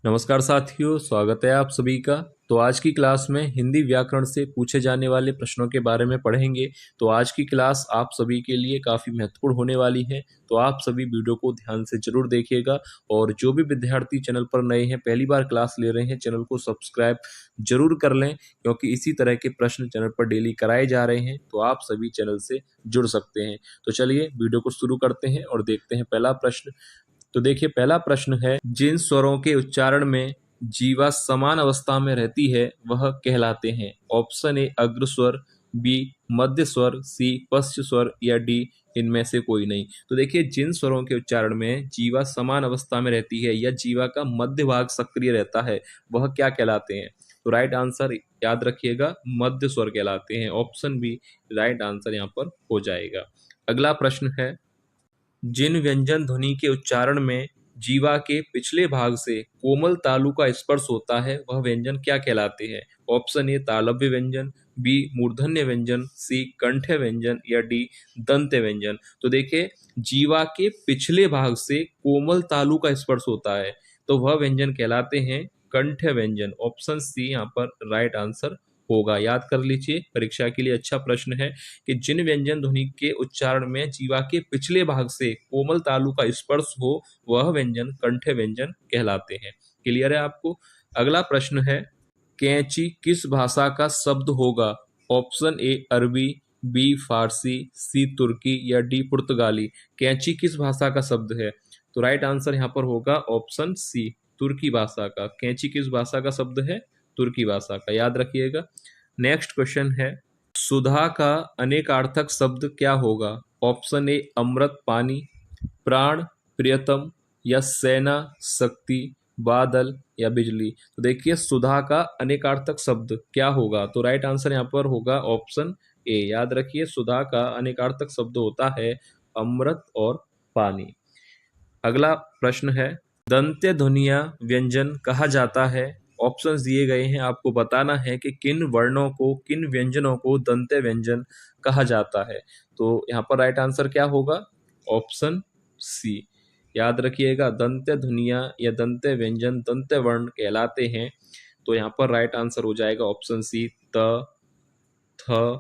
नमस्कार साथियों, स्वागत है आप सभी का। तो आज की क्लास में हिंदी व्याकरण से पूछे जाने वाले प्रश्नों के बारे में पढ़ेंगे। तो आज की क्लास आप सभी के लिए काफ़ी महत्वपूर्ण होने वाली है, तो आप सभी वीडियो को ध्यान से जरूर देखिएगा। और जो भी विद्यार्थी चैनल पर नए हैं, पहली बार क्लास ले रहे हैं, चैनल को सब्सक्राइब जरूर कर लें, क्योंकि इसी तरह के प्रश्न चैनल पर डेली कराए जा रहे हैं, तो आप सभी चैनल से जुड़ सकते हैं। तो चलिए वीडियो को शुरू करते हैं और देखते हैं पहला प्रश्न। तो देखिए, पहला प्रश्न है, जिन स्वरों के उच्चारण में जीवा समान अवस्था में रहती है वह कहलाते हैं। ऑप्शन ए अग्र स्वर, बी मध्य स्वर, सी पश्च स्वर या डी इनमें से कोई नहीं। तो देखिए, जिन स्वरों के उच्चारण में जीवा समान अवस्था में रहती है या जीवा का मध्य भाग सक्रिय रहता है वह क्या कहलाते हैं। तो राइट आंसर याद रखिएगा, मध्य स्वर कहलाते हैं। ऑप्शन बी राइट आंसर यहाँ पर हो जाएगा। अगला प्रश्न है, जिन व्यंजन ध्वनि के उच्चारण में जीवा के पिछले भाग से कोमल तालु का स्पर्श होता है वह व्यंजन क्या कहलाते हैं। ऑप्शन ए तालव्य व्यंजन, बी मूर्धन्य व्यंजन, सी कंठ्य व्यंजन या डी दंत्य व्यंजन। तो देखिए, जीवा के पिछले भाग से कोमल तालु का स्पर्श होता है तो वह व्यंजन कहलाते हैं कंठ्य व्यंजन। ऑप्शन सी यहाँ पर राइट आंसर होगा। याद कर लीजिए, परीक्षा के लिए अच्छा प्रश्न है कि जिन व्यंजन ध्वनि के उच्चारण में जीवा के पिछले भाग से कोमल तालु का स्पर्श हो वह व्यंजन कंठ्य व्यंजन कहलाते हैं। क्लियर है आपको। अगला प्रश्न है, कैंची किस भाषा का शब्द होगा। ऑप्शन ए अरबी, बी फारसी, सी तुर्की या डी पुर्तगाली। कैंची किस भाषा का शब्द है। तो राइट आंसर यहाँ पर होगा ऑप्शन सी तुर्की भाषा का। कैंची किस भाषा का शब्द है, तुर्की भाषा का। याद रखिएगा। नेक्स्ट क्वेश्चन है, सुधा का अनेकार्थक शब्द क्या होगा। ऑप्शन ए अमृत पानी, प्राण प्रियतम या सेना शक्ति, बादल या बिजली। तो देखिए, सुधा का अनेकार्थक शब्द क्या होगा। तो राइट आंसर यहाँ पर होगा ऑप्शन ए। याद रखिए, सुधा का अनेकार्थक शब्द होता है अमृत और पानी। अगला प्रश्न है, दंत्य ध्वनिया व्यंजन कहा जाता है। ऑप्शंस दिए गए हैं, आपको बताना है कि किन वर्णों को, किन व्यंजनों को दंत्य व्यंजन कहा जाता है। तो यहाँ पर राइट आंसर क्या होगा, ऑप्शन सी। याद रखिएगा, दंत्य ध्वनिया या दंत्य व्यंजन दंत्य वर्ण कहलाते हैं। तो यहाँ पर राइट आंसर हो जाएगा ऑप्शन सी, त, थ,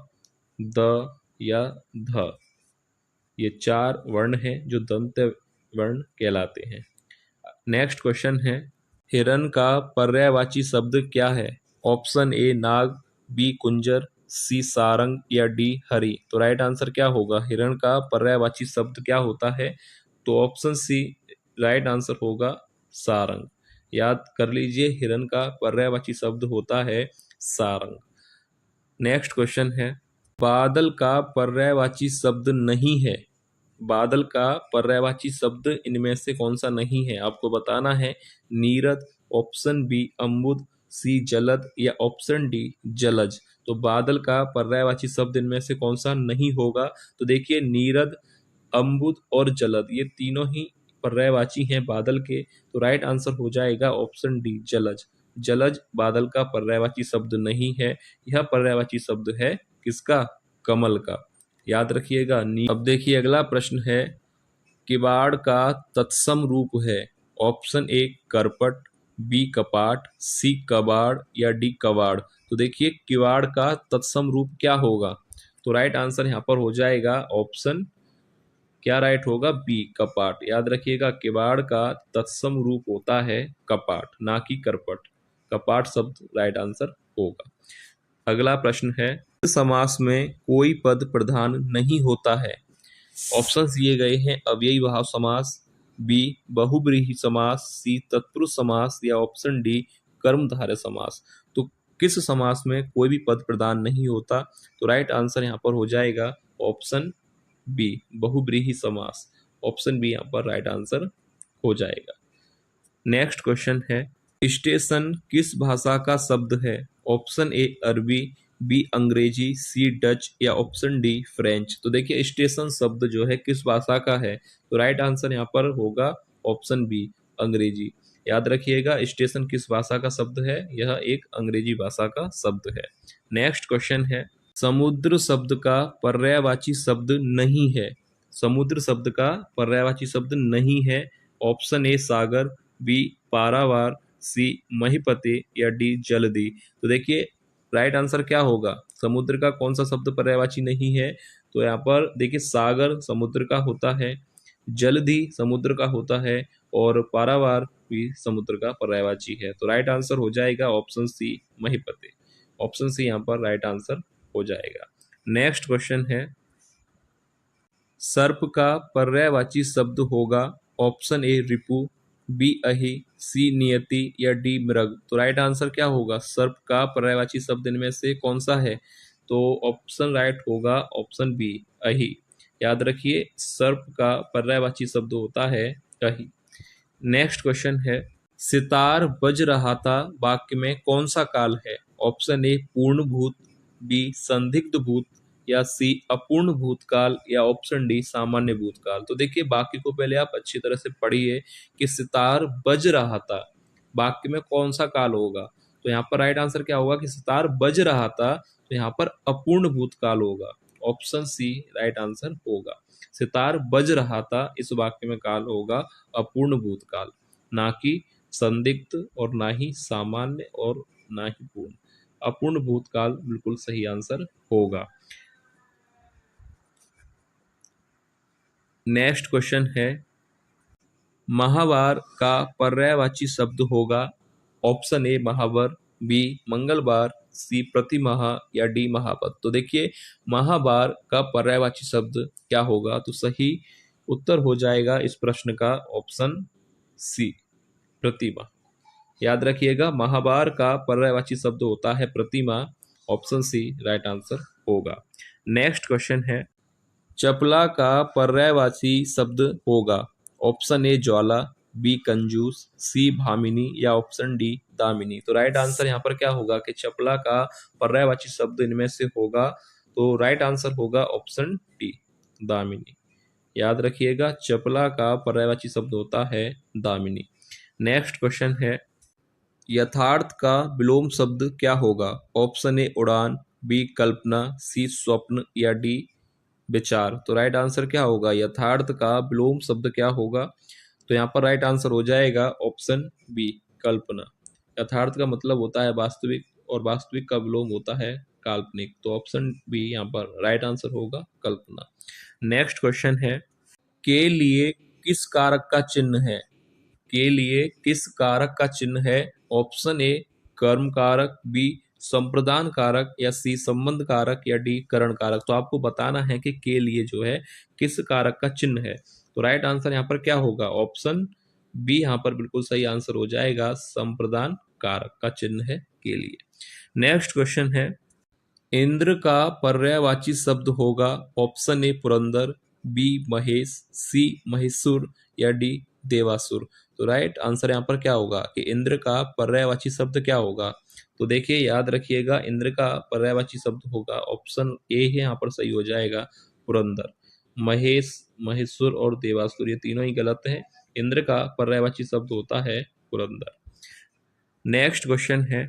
द या ध। ये चार वर्ण हैं जो दंत्य वर्ण कहलाते हैं। नेक्स्ट क्वेश्चन है, हिरण का पर्यायवाची शब्द क्या है। ऑप्शन ए नाग, बी कुंजर, सी सारंग या डी हरि। तो राइट आंसर क्या होगा, हिरण का पर्यायवाची शब्द क्या होता है। तो ऑप्शन सी राइट आंसर होगा सारंग। याद कर लीजिए, हिरण का पर्यायवाची शब्द होता है सारंग। नेक्स्ट क्वेश्चन है, बादल का पर्यायवाची शब्द नहीं है। बादल का पर्यायवाची शब्द इनमें से कौन सा नहीं है, आपको बताना है। नीरद, ऑप्शन बी अम्बुद, सी जलद या ऑप्शन डी जलज। तो बादल का पर्यायवाची शब्द इनमें से कौन सा नहीं होगा। तो देखिए, नीरद, अम्बुद और जलद ये तीनों ही पर्यायवाची हैं बादल के। तो राइट आंसर हो जाएगा ऑप्शन डी जलज। जलज बादल का पर्यायवाची शब्द नहीं है, यह पर्यायवाची शब्द है किसका, कमल का। याद रखिएगा। अब देखिए, अगला प्रश्न है, किवाड़ का तत्सम रूप है। ऑप्शन ए करपट, बी कपाट, सी कबाड़ या डी कवाड़। तो देखिए, किवाड़ का तत्सम रूप क्या होगा। तो राइट आंसर यहाँ पर हो जाएगा ऑप्शन क्या राइट होगा, बी कपाट। याद रखिएगा, किवाड़ का तत्सम रूप होता है कपाट, ना कि करपट। कपाट शब्द राइट आंसर होगा। अगला प्रश्न है, समास में कोई पद प्रधान नहीं होता है। ऑप्शंस दिए गए हैं, अव्ययी भाव समास, बी बहुब्रीहि समास, सी तत्पुरुष समास या ऑप्शन डी कर्मधारय समास। तो किस समास में कोई भी पद प्रधान नहीं होता। तो राइट आंसर यहाँ पर हो जाएगा ऑप्शन बी बहुब्रीहि समास। ऑप्शन बी यहाँ पर राइट आंसर हो जाएगा। नेक्स्ट क्वेश्चन है, स्टेशन किस भाषा का शब्द है। ऑप्शन ए अरबी, बी अंग्रेजी, सी डच या ऑप्शन डी फ्रेंच। तो देखिए, स्टेशन शब्द जो है किस भाषा का है। तो राइट आंसर यहाँ पर होगा ऑप्शन बी अंग्रेजी। याद रखिएगा, स्टेशन किस भाषा का शब्द है, यह एक अंग्रेजी भाषा का शब्द है। नेक्स्ट क्वेश्चन है, समुद्र शब्द का पर्यायवाची शब्द नहीं है। समुद्र शब्द का पर्यायवाची शब्द नहीं है। ऑप्शन ए सागर, बी पारावार, सी महीपते या डी जलधि। तो देखिए राइट आंसर क्या होगा, समुद्र का कौन सा शब्द पर्यायवाची नहीं है, तो यहाँ पर देखिए सागर समुद्र का होता है, जलधि समुद्र का होता है और पारावार भी समुद्र का पर्यायवाची है। तो राइट आंसर हो जाएगा ऑप्शन सी महीपते। ऑप्शन सी यहाँ पर राइट आंसर हो जाएगा। नेक्स्ट क्वेश्चन है, सर्प का पर्यायवाची शब्द होगा ऑप्शन ए रिपु, बी अहि, सी नियति या डी मृग। तो राइट आंसर क्या होगा, सर्प का पर्यायवाची शब्द इनमें से कौन सा है, तो ऑप्शन राइट होगा ऑप्शन बी अहि। याद रखिए सर्प का पर्यायवाची शब्द होता है अहि। नेक्स्ट क्वेश्चन है, सितार बज रहा था वाक्य में कौन सा काल है, ऑप्शन ए पूर्ण भूत, बी संदिग्ध भूत या सी अपूर्ण भूतकाल या ऑप्शन डी सामान्य भूतकाल। तो देखिए वाक्य को पहले आप अच्छी तरह से पढ़िए कि सितार बज रहा था वाक्य में कौन सा काल होगा, तो यहाँ पर राइट आंसर क्या होगा कि सितार बज रहा था, तो यहाँ पर अपूर्ण भूतकाल होगा। ऑप्शन सी राइट आंसर होगा। सितार बज रहा था इस वाक्य में काल होगा अपूर्ण भूतकाल, ना कि संदिग्ध और ना ही सामान्य और ना ही पूर्ण। अपूर्ण भूतकाल बिल्कुल सही आंसर होगा। नेक्स्ट क्वेश्चन है, माहवार का पर्यायवाची शब्द होगा ऑप्शन ए महावर, बी मंगलवार, सी प्रतिमाह या डी महापद। तो देखिए महावार का पर्यायवाची शब्द क्या होगा, तो सही उत्तर हो जाएगा इस प्रश्न का ऑप्शन सी प्रतिमा। याद रखिएगा महावार का पर्यायवाची शब्द होता है प्रतिमा। ऑप्शन सी राइट आंसर होगा। नेक्स्ट क्वेश्चन है, चपला का पर्यायवाची शब्द होगा ऑप्शन ए ज्वाला, बी कंजूस, सी भामिनी या ऑप्शन डी दामिनी। तो राइट आंसर यहाँ पर क्या होगा कि चपला का पर्यायवाची शब्द इनमें से होगा, तो राइट आंसर होगा ऑप्शन डी दामिनी। याद रखिएगा चपला का पर्यायवाची शब्द होता है दामिनी। नेक्स्ट क्वेश्चन है, यथार्थ का विलोम शब्द क्या होगा, ऑप्शन ए उड़ान, बी कल्पना, सी स्वप्न या डी विचार। तो राइट आंसर क्या होगा, यथार्थ का विलोम शब्द क्या होगा, तो यहाँ पर राइट आंसर हो जाएगा ऑप्शन बी कल्पना। यथार्थ का मतलब होता है वास्तविक और वास्तविक का विलोम होता है काल्पनिक। तो ऑप्शन बी यहाँ पर राइट आंसर होगा कल्पना। नेक्स्ट क्वेश्चन है, के लिए किस कारक का चिन्ह है, के लिए किस कारक का चिन्ह है, ऑप्शन ए कर्म कारक, बी संप्रदान कारक या सी संबंध कारक या डी करण कारक। तो आपको बताना है कि के लिए जो है किस कारक का चिन्ह है, तो राइट आंसर यहाँ पर क्या होगा, ऑप्शन बी यहाँ पर बिल्कुल सही आंसर हो जाएगा, संप्रदान कारक का चिन्ह है के लिए। नेक्स्ट क्वेश्चन है, इंद्र का पर्यायवाची शब्द होगा option A Purandar, B Mahesh, C Maheshwar या डी देवासुर। तो राइट आंसर यहाँ पर क्या होगा कि इंद्र का पर्यायवाची शब्द क्या होगा, तो देखिए याद रखिएगा इंद्र का पर्यायवाची शब्द होगा ऑप्शन ए है यहाँ पर सही हो जाएगा पुरंदर। महेश, महेश्वर और देवासुर ये तीनों ही गलत है। इंद्र का पर्यायवाची शब्द होता है पुरंदर। नेक्स्ट क्वेश्चन है,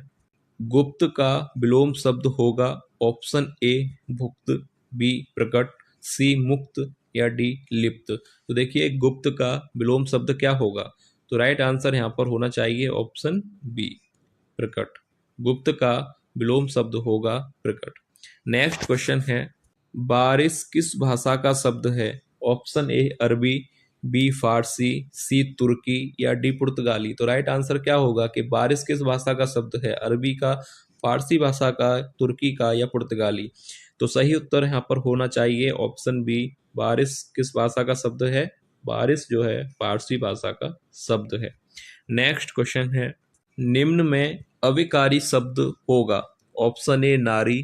गुप्त का विलोम शब्द होगा ऑप्शन ए भुक्त, बी प्रकट, सी मुक्त या डी लिप्त। तो देखिए गुप्त का विलोम शब्द क्या होगा, तो राइट आंसर यहाँ पर होना चाहिए ऑप्शन बी प्रकट। गुप्त का विलोम शब्द होगा प्रकट। नेक्स्ट क्वेश्चन है, बारिश किस भाषा का शब्द है, ऑप्शन ए अरबी, बी फारसी, सी तुर्की या डी पुर्तगाली। तो राइट आंसर क्या होगा कि बारिश किस भाषा का शब्द है, अरबी का, फारसी भाषा का, तुर्की का या पुर्तगाली। तो सही उत्तर यहाँ पर होना चाहिए ऑप्शन बी, बारिश किस भाषा का शब्द है, बारिश जो है फारसी भाषा का शब्द है। नेक्स्ट क्वेश्चन है, निम्न में अविकारी शब्द होगा ऑप्शन ए नारी,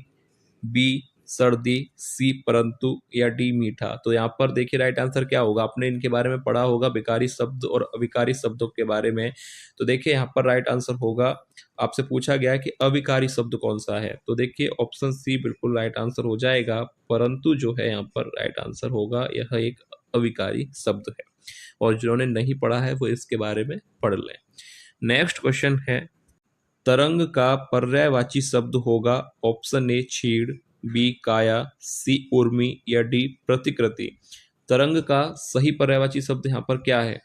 बी सर्दी, सी परंतु या डी मीठा। तो यहाँ पर देखिए राइट आंसर क्या होगा, आपने इनके बारे में पढ़ा होगा विकारी शब्द और अविकारी शब्दों के बारे में। तो देखिए यहाँ पर राइट आंसर होगा, आपसे पूछा गया है कि अविकारी शब्द कौन सा है, तो देखिए ऑप्शन सी बिल्कुल राइट आंसर हो जाएगा। परंतु जो है यहाँ पर राइट आंसर होगा, यह एक अविकारी शब्द है और जिन्होंने नहीं पढ़ा है वो इसके बारे में पढ़ लें। नेक्स्ट क्वेश्चन है, तरंग का पर्यायवाची शब्द होगा ऑप्शन ए छीड़, बी काया, सी उर्मी या डी प्रतिकृति। तरंग का सही पर्यायवाची शब्द यहाँ पर क्या है,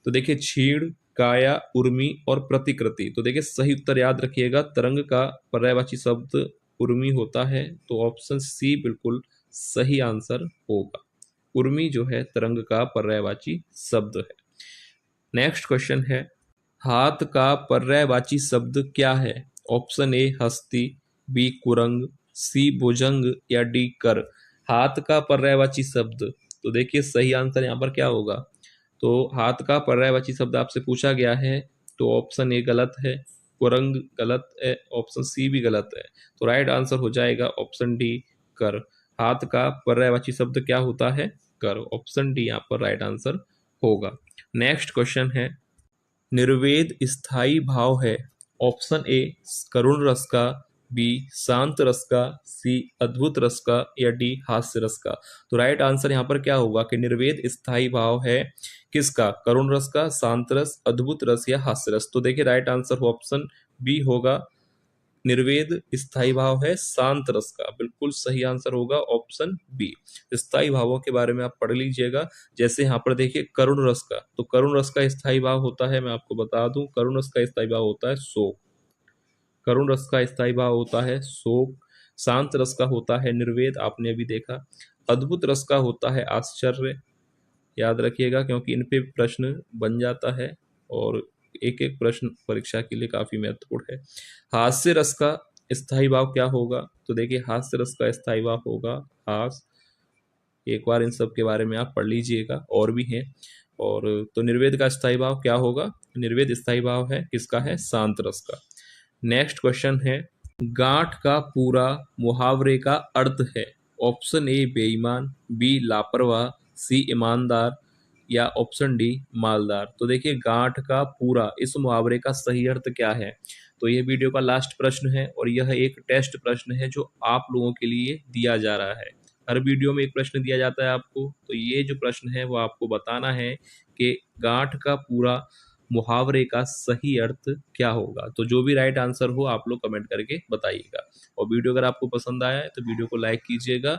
तो देखिए छीड़ काया, उर्मी और प्रतिकृति। तो देखिए सही उत्तर याद रखिएगा, तरंग का पर्यायवाची शब्द उर्मी होता है, तो ऑप्शन सी बिल्कुल सही आंसर होगा। उर्मी जो है तरंग का पर्यायवाची शब्द है। नेक्स्ट क्वेश्चन है, हाथ का पर्यायवाची शब्द क्या है? ऑप्शन ए हस्ती, बी कुरंग, सी भुजंग या डी कर। हाथ का पर्यायवाची शब्द, तो देखिए सही आंसर यहाँ पर क्या होगा? तो हाथ का पर्यायवाची शब्द आपसे पूछा गया है, तो ऑप्शन ए गलत है, कुरंग गलत है, ऑप्शन सी भी गलत है। तो राइट आंसर हो जाएगा ऑप्शन डी कर। हाथ का पर्यायवाची शब्द क्या होता है? कर। ऑप्शन डी यहाँ पर राइट आंसर होगा। नेक्स्ट क्वेश्चन है, निर्वेद स्थायी भाव है? ऑप्शन ए करुण रस का, बी शांत रस का, सी अद्भुत रस का या डी हास्य रस का। तो राइट आंसर यहाँ पर क्या होगा कि निर्वेद स्थायी भाव है किसका? करुण रस का, शांत रस, अद्भुत रस या हास्य रस। तो देखिए राइट आंसर ऑप्शन बी होगा, निर्वेद स्थायी भाव है शांत रस का। बिल्कुल सही आंसर होगा ऑप्शन बी। स्थायी भावों के बारे में आप पढ़ लीजिएगा। जैसे यहाँ पर देखिए करुण रस का, तो करुण रस का स्थायी भाव होता है, मैं आपको बता दूं, करुण रस का स्थायी भाव होता है शोक। करुण रस का स्थायी भाव होता है शोक। शांत रस का होता है निर्वेद, आपने अभी देखा। अद्भुत रस का होता है आश्चर्य। याद रखिएगा क्योंकि इन पे प्रश्न बन जाता है और एक एक प्रश्न परीक्षा के लिए काफी महत्वपूर्ण है। हास्य रस का स्थायी भाव क्या होगा? तो देखिए हास्य रस का स्थायी भाव होगा हास। एक बार इन सब के बारे में आप पढ़ लीजिएगा, और भी हैं। और तो निर्वेद का स्थायी भाव क्या होगा? निर्वेद स्थायी भाव है किसका? है शांत रस का। नेक्स्ट क्वेश्चन है, गांठ का पूरा मुहावरे का अर्थ है? ऑप्शन ए बेईमान, बी लापरवाह, सी ईमानदार या ऑप्शन डी मालदार। तो देखिए गांठ का पूरा इस मुहावरे का सही अर्थ क्या है? तो ये वीडियो का लास्ट प्रश्न है और यह एक टेस्ट प्रश्न है जो आप लोगों के लिए दिया जा रहा है। हर वीडियो में एक प्रश्न दिया जाता है आपको, तो ये जो प्रश्न है वो आपको बताना है कि गांठ का पूरा मुहावरे का सही अर्थ क्या होगा। तो जो भी राइट आंसर हो आप लोग कमेंट करके बताइएगा। और वीडियो अगर आपको पसंद आया है तो वीडियो को लाइक कीजिएगा